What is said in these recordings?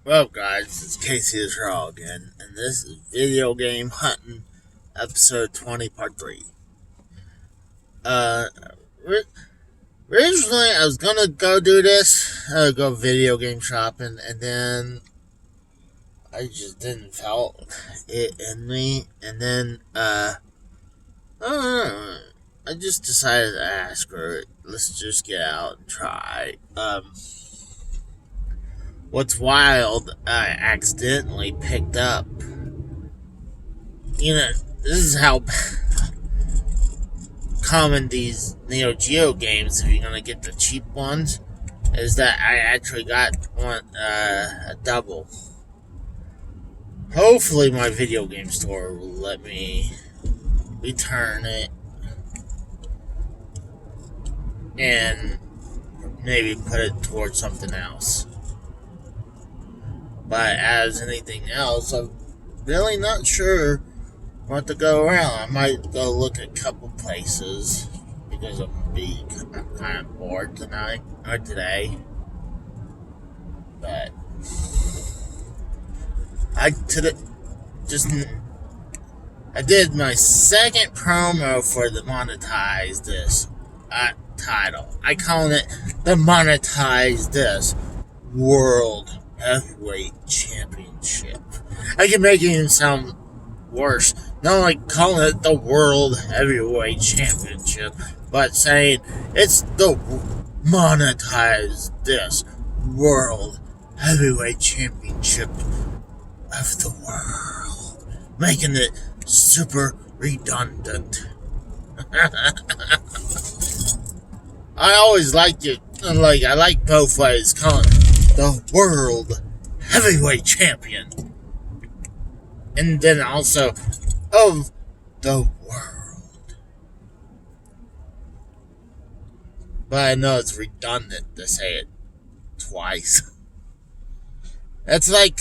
Well, guys, it's Casey the Troll again, and this is Video Game Hunting, Episode 20, Part 3. Uh, originally I was gonna go do this, go video game shopping, and then I just didn't felt it in me, and then, I just decided to ask her, let's just get out and try. What's wild, I accidentally picked up. You know, this is how common these Neo Geo games, if you're gonna get the cheap ones, is that I actually got one a double. Hopefully, my video game store will let me return it and maybe put it towards something else. But as anything else, I'm really not sure what to go around. I might go look at a couple places because I'm kind of bored tonight or today. But I did my second promo for the monetize this title. I call it the monetize this World Heavyweight Championship. I can make it even sound worse. Not like calling it the World Heavyweight Championship, but saying it's the monetize this World Heavyweight Championship of the world, making it super redundant. I always liked it. I like both ways, calling it the World Heavyweight Champion, and then also of the world. But I know it's redundant to say it twice. It's like,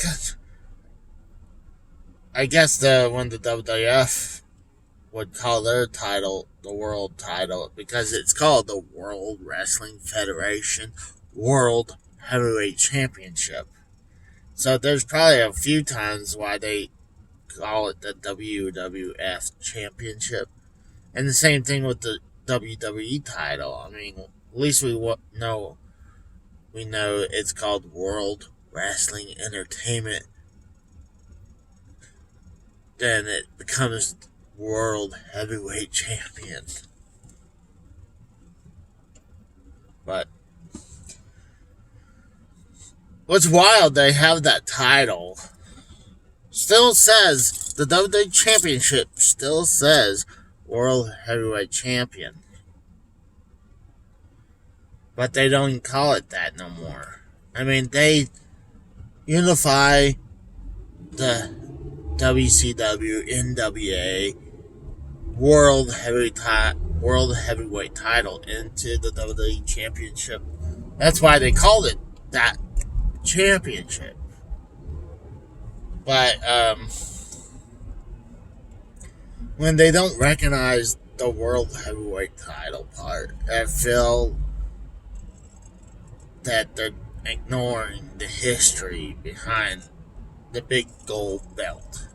I guess when the WWF would call their title the world title because it's called the World Wrestling Federation World Heavyweight Championship. So there's probably a few times why they call it the WWF Championship. And the same thing with the WWE title. I mean, at least we know it's called World Wrestling Entertainment. Then it becomes World Heavyweight Champion. But what's wild, they have that title. Still says, the WWE Championship still says World Heavyweight Champion. But they don't even call it that no more. I mean, they unify the WCW, NWA, World Heavyweight title into the WWE Championship. That's why they called it that championship. But when they don't recognize the World Heavyweight title part, I feel that they're ignoring the history behind the big gold belt.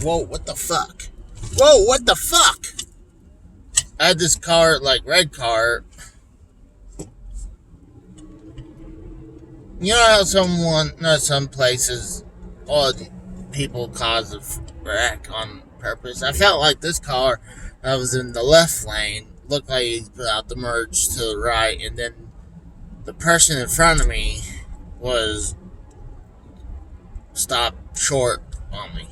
Whoa, what the fuck? Whoa, what the fuck? I had this car, red car. You know how some places, people cause a wreck on purpose? I felt like this car that was in the left lane looked like he put out the merge to the right, and then the person in front of me was stopped short on me.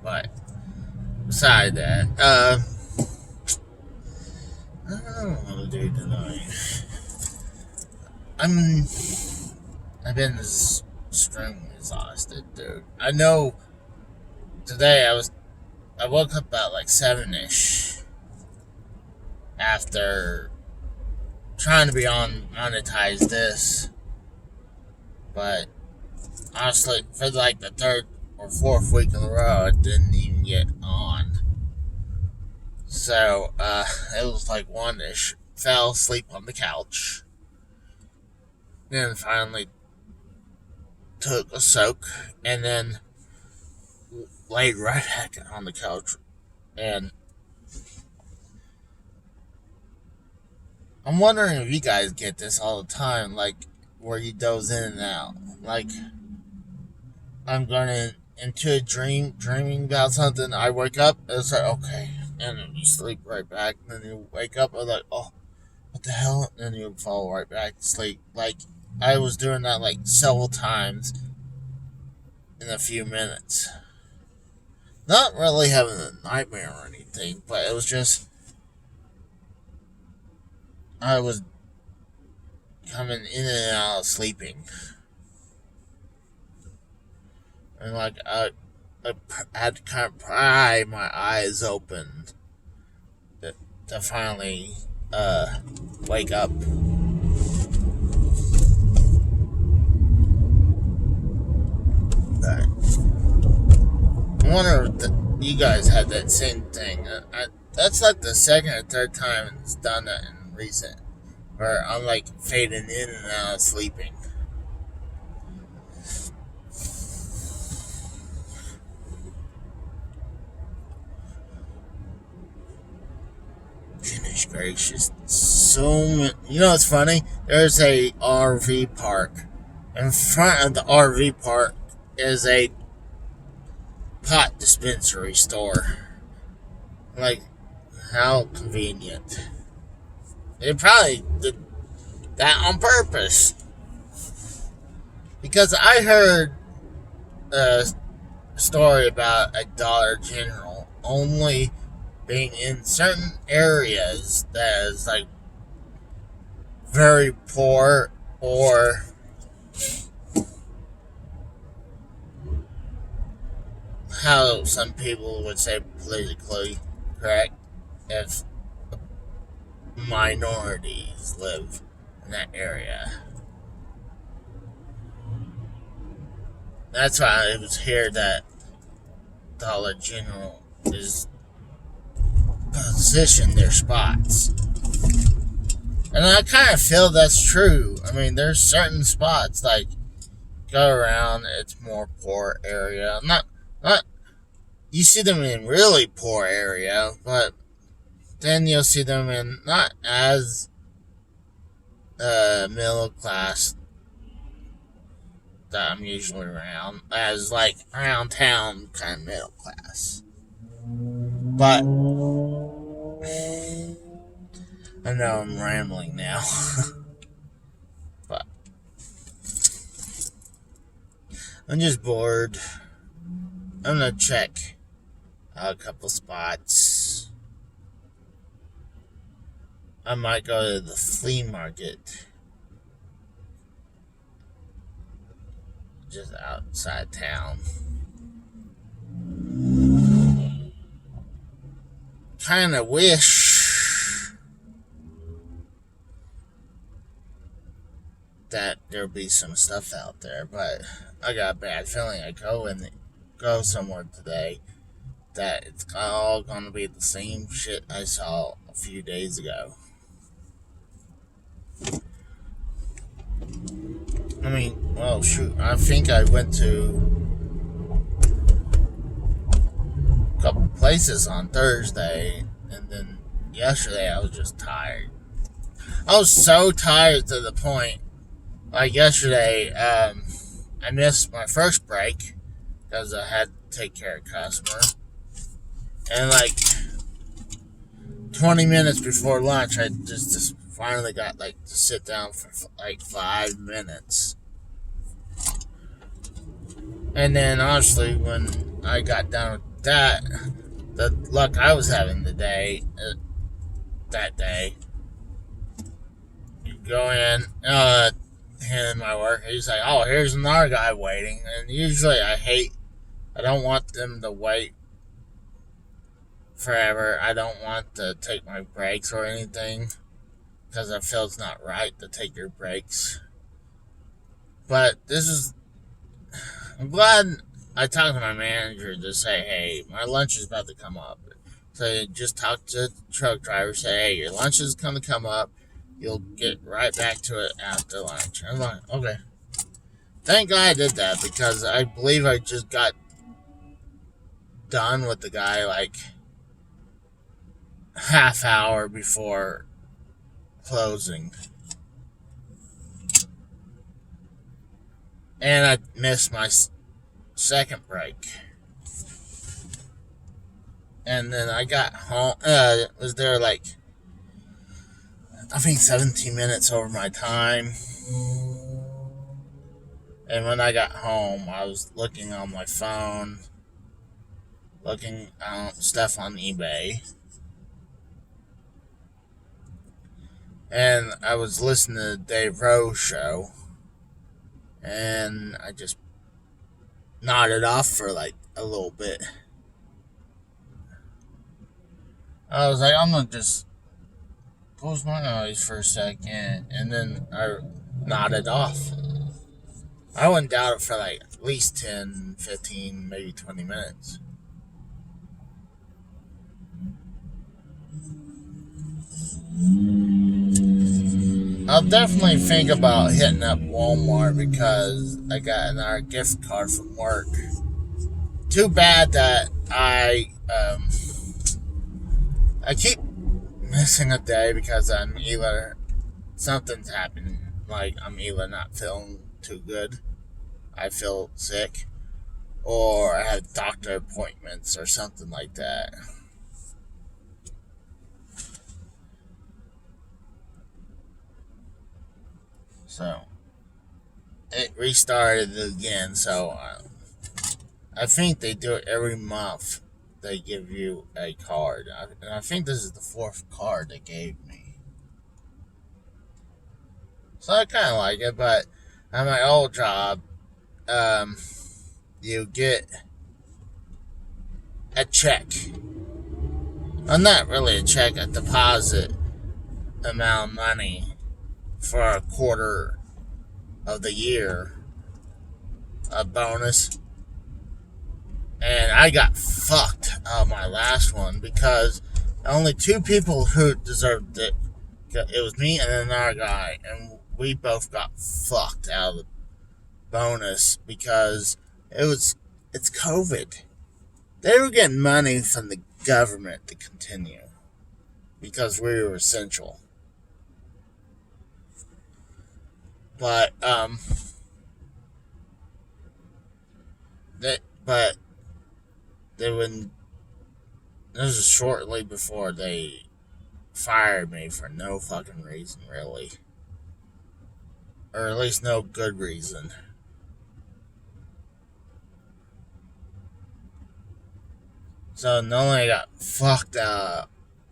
But beside that, I don't know what to do tonight. I've been extremely exhausted, dude. I know today I woke up about 7-ish after trying to be on monetize this, but honestly, for like the third or fourth week in a row, it didn't even get on. So, it was like 1-ish. Fell asleep on the couch. Then finally took a soak, and then laid right back on the couch. And I'm wondering if you guys get this all the time, like, where you doze in and out. Like, I'm going into a dreaming about something. I wake up, and it's like, okay. And then you sleep right back. And then you wake up, and like, oh, what the hell? And then you fall right back to sleep. Like, I was doing that, like, several times in a few minutes. Not really having a nightmare or anything, but it was just, I was coming in and out of sleeping. And, like, I had to kind of pry my eyes open to finally wake up. But I wonder if you guys had that same thing. That's like the second or third time it's done that in recent, where I'm like fading in and out of sleeping. Goodness gracious. So many. You know what's funny? There's a RV park. In front of the RV park is a pot dispensary store. Like, how convenient. They probably did that on purpose. Because I heard a story about a Dollar General only being in certain areas that is like very poor, or how some people would say politically correct, if minorities live in that area. That's why it was here that Dollar General is position their spots. And I kind of feel that's true. I mean, there's certain spots like go around, it's more poor area. Not you see them in really poor area, but then you'll see them in not as middle class that I'm usually around, as like around town kind of middle class. But I know I'm rambling now. But I'm just bored. I'm gonna check a couple spots. I might go to the flea market just outside town. Kinda wish that there'd be some stuff out there, but I got a bad feeling I go somewhere today that it's all gonna be the same shit I saw a few days ago. I mean, well, shoot, I think I went to a couple places on Thursday, and then yesterday I was just tired. I was so tired to the point, like yesterday, I missed my first break because I had to take care of a customer. And like 20 minutes before lunch, I just finally got like to sit down for like 5 minutes. And then honestly, when I got done with that, the luck I was having that day, you go in, hand my work, he's like, oh, here's another guy waiting. And usually I don't want them to wait forever. I don't want to take my breaks or anything, because I feel it's not right to take your breaks. But I'm glad I talked to my manager to say, hey, my lunch is about to come up. So you just talk to the truck driver, say, hey, your lunch is going to come up. You'll get right back to it after lunch. I'm like, okay. Thank God I did that, because I believe I just got done with the guy like half hour before closing. And I missed my second break. And then I got home, was there like, I think 17 minutes over my time. And when I got home, I was looking on my phone, looking at stuff on eBay. And I was listening to the Dave Rose show. And I just nodded off for like a little bit. I was like, I'm going to just close my eyes for a second. And then I nodded off. I wouldn't doubt it for like at least 10, 15, maybe 20 minutes. I'll definitely think about hitting up Walmart because I got another gift card from work. Too bad that I keep missing a day because I'm either something's happening, like I'm either not feeling too good, I feel sick, or I have doctor appointments or something like that. So it restarted again. So I think they do it every month. They give you a card, and I think this is the fourth card they gave me. So I kind of like it, but at my old job, you get a check. Well, not really a check, a deposit amount of money for a quarter of the year, a bonus. And I got fucked out of my last one because only two people who deserved it. It was me and another guy, and we both got fucked out of the bonus because it's COVID. They were getting money from the government to continue because we were essential. But this was shortly before they fired me for no fucking reason, really. Or at least no good reason. So not only I got fucked out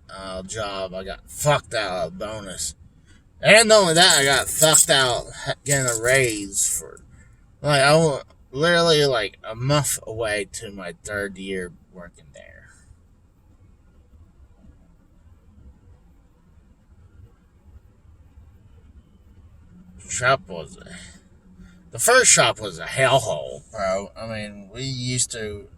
of a job, I got fucked out of a bonus. And not only that, I got fucked out getting a raise for, like, I was literally like a month away to my third year working there. The first shop was a hellhole, bro. I mean, we used to,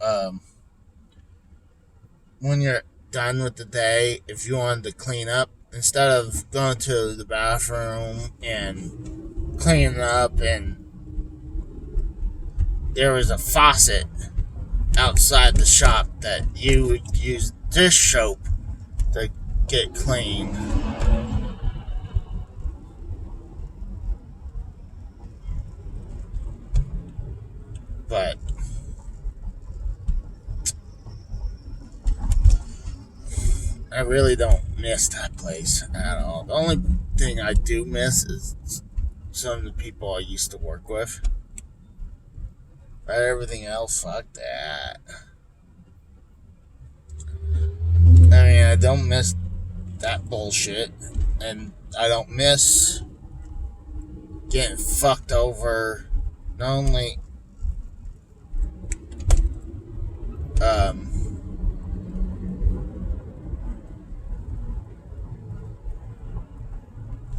when you're done with the day, if you wanted to clean up, instead of going to the bathroom and cleaning up, and there was a faucet outside the shop that you would use dish soap to get clean. But I really don't miss that place at all. The only thing I do miss is some of the people I used to work with. But everything else, fuck that. I mean, I don't miss that bullshit. And I don't miss getting fucked over. Not only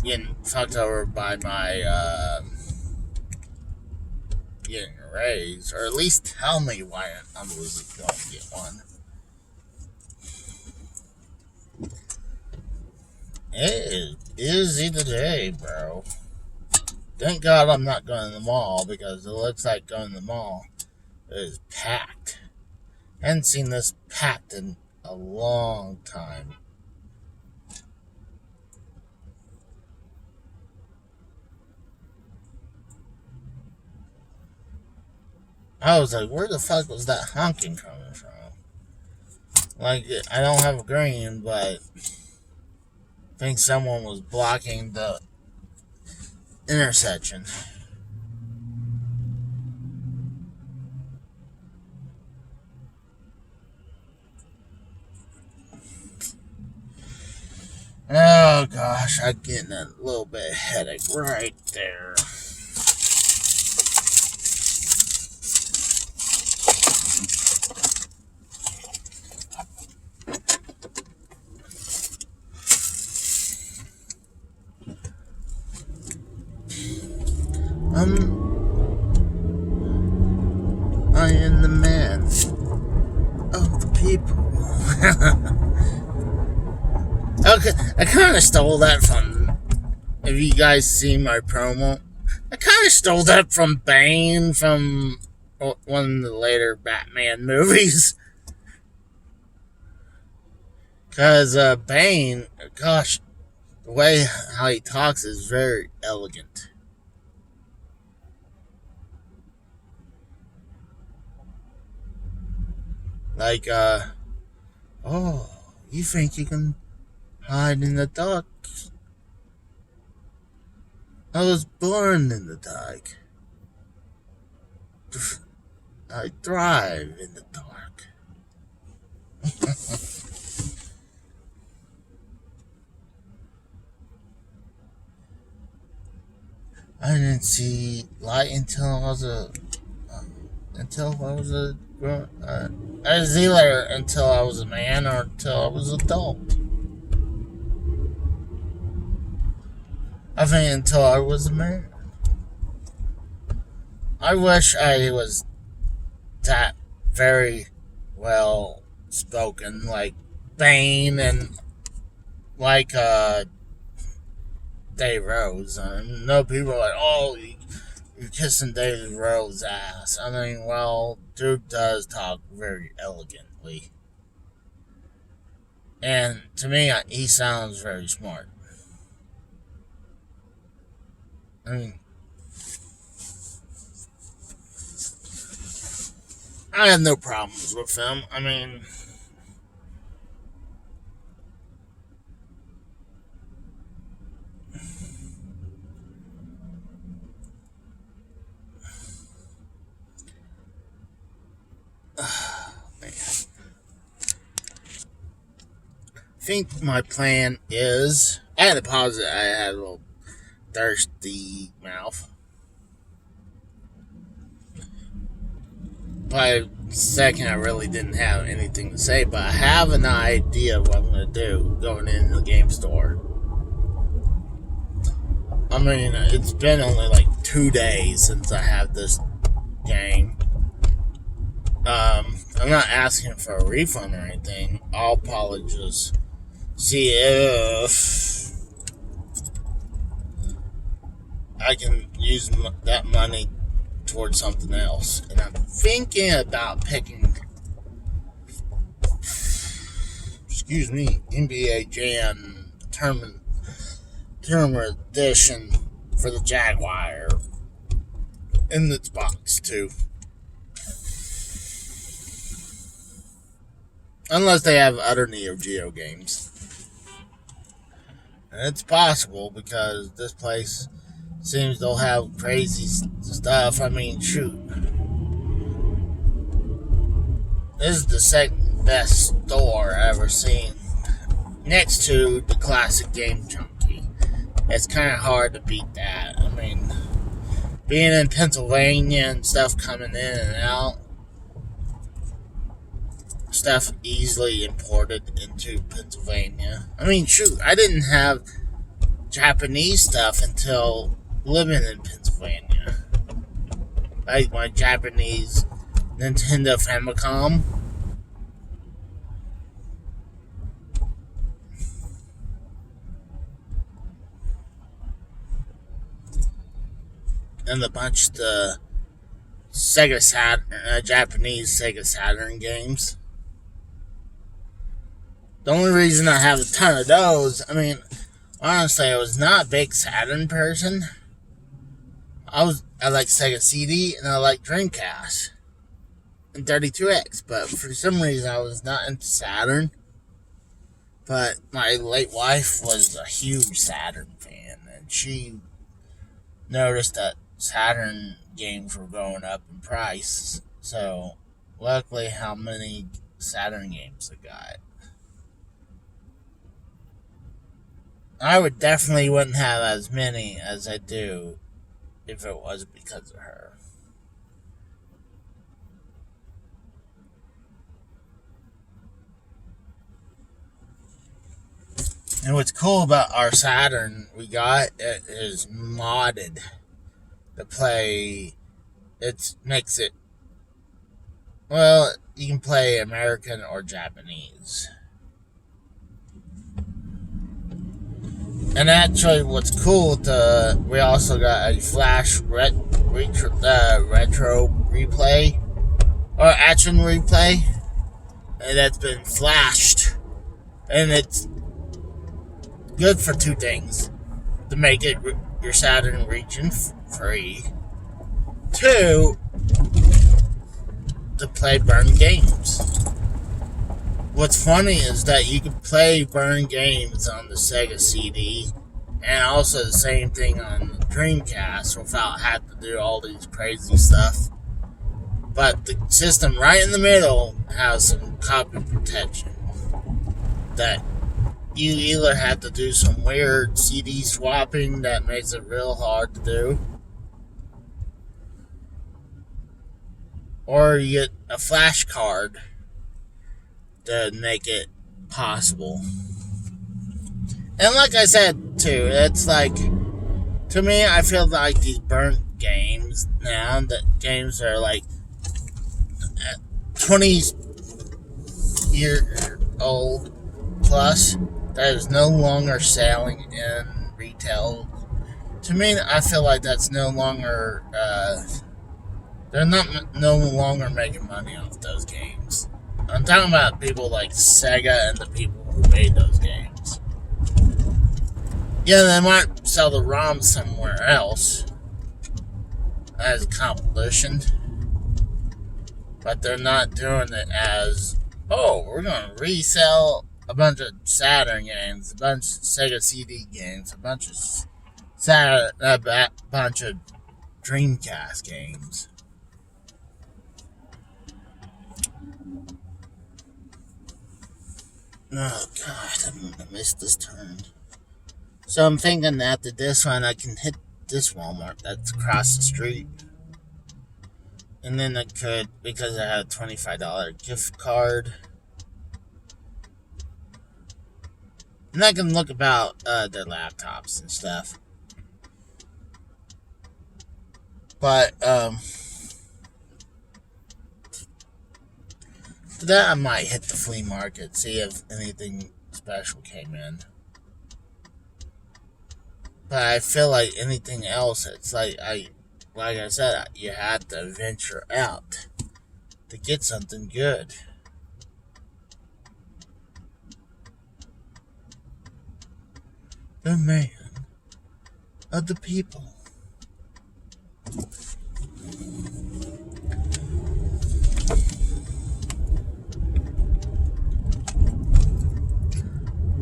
getting fucked over by my getting a raise, or at least tell me why I was going to get one. It is busy today, bro. Thank God I'm not going to the mall, because it looks like going to the mall is packed. I haven't seen this packed in a long time. I was like, where the fuck was that honking coming from? Like, I don't have a green, but I think someone was blocking the intersection. Oh gosh, I'm getting a little bit of headache right there. I am the man of the people. Okay, I kind of stole that from. If you guys see my promo, I kind of stole that from Bane from one of the later Batman movies. Because Bane, gosh, the way how he talks is very elegant. Like, oh, you think you can hide in the dark? I was born in the dark. I thrive in the dark. I didn't see light until I was a I was either until I was a man or until I was an adult. I think until I was a man. I wish I was that very well spoken, like Bane and like Dave Rose. I know people are like, oh, you're kissing Dave Rose's ass. I mean, well, Duke does talk very elegantly. And to me, he sounds very smart. I mean, I have no problems with him. I mean, I think my plan is. I had to pause it. I had a little thirsty mouth. By second, I really didn't have anything to say, but I have an idea of what I'm going to do going into the game store. I mean, it's been only like 2 days since I have this game. I'm not asking for a refund or anything. I'll probably just see if I can use that money towards something else. And I'm thinking about picking, NBA Jam Tournament Edition for the Jaguar in its box too. Unless they have other Neo Geo games. And it's possible because this place seems they'll have crazy stuff. I mean, shoot. This is the second best store I've ever seen. Next to the classic Game Junkie. It's kind of hard to beat that. I mean, being in Pennsylvania and stuff coming in and out. Stuff easily imported into Pennsylvania. I mean, shoot, I didn't have Japanese stuff until living in Pennsylvania. Like my Japanese Nintendo Famicom. And a bunch of the Japanese Sega Saturn games. The only reason I have a ton of those, I mean, honestly, I was not a big Saturn person. I like Sega CD and I like Dreamcast and 32X, but for some reason I was not into Saturn. But my late wife was a huge Saturn fan, and she noticed that Saturn games were going up in price. So, luckily, how many Saturn games I got. I would definitely wouldn't have as many as I do if it was because of her. And what's cool about our Saturn we got, it is modded to play. It makes it, well, you can play American or Japanese. And actually, what's cool, we also got a flash retro replay, or action replay, and that's been flashed. And it's good for two things: to make it your Saturn region free. Two, to play burn games. What's funny is that you can play burn games on the Sega CD, and also the same thing on the Dreamcast without having to do all these crazy stuff. But the system right in the middle has some copy protection that you either have to do some weird CD swapping that makes it real hard to do, or you get a flash card to make it possible. And like I said too, it's like, to me, I feel like these burnt games now, that games are like 20 year old plus, that is no longer selling in retail. To me, I feel like that's no longer, they're no longer making money off those games. I'm talking about people like Sega and the people who made those games. Yeah, they might sell the ROM somewhere else as a competition, but they're not doing it as, oh, we're going to resell a bunch of Saturn games, a bunch of Sega CD games, a bunch of Dreamcast games. Oh god, I missed this turn. So I'm thinking after this one I can hit this Walmart that's across the street. And then I could, because I have a $25 gift card. And I can look about their laptops and stuff. But for that I might hit the flea market, see if anything special came in. But I feel like anything else, it's like I said, you had to venture out to get something good. The man of the people.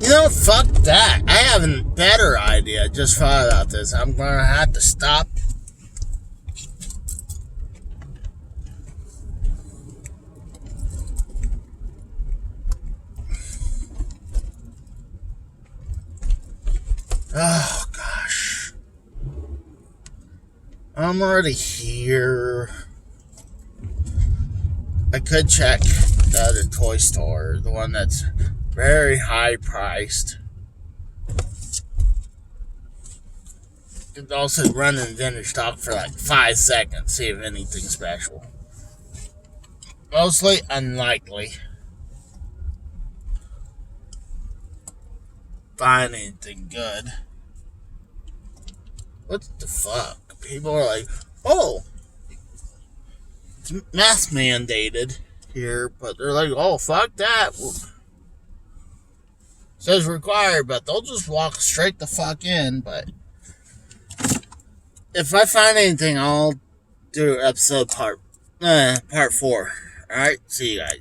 You know, fuck that. I have a better idea. I just thought about this. I'm going to have to stop. Oh, gosh. I'm already here. I could check the other toy store, the one that's very high priced. Could also run in vendor stop for like 5 seconds, see if anything special. Mostly unlikely. Find anything good. What the fuck? People are like, oh, it's mask mandated here, but they're like, oh, fuck that. It says required, but they'll just walk straight the fuck in. But if I find anything, I'll do episode part 4. Alright, see you guys.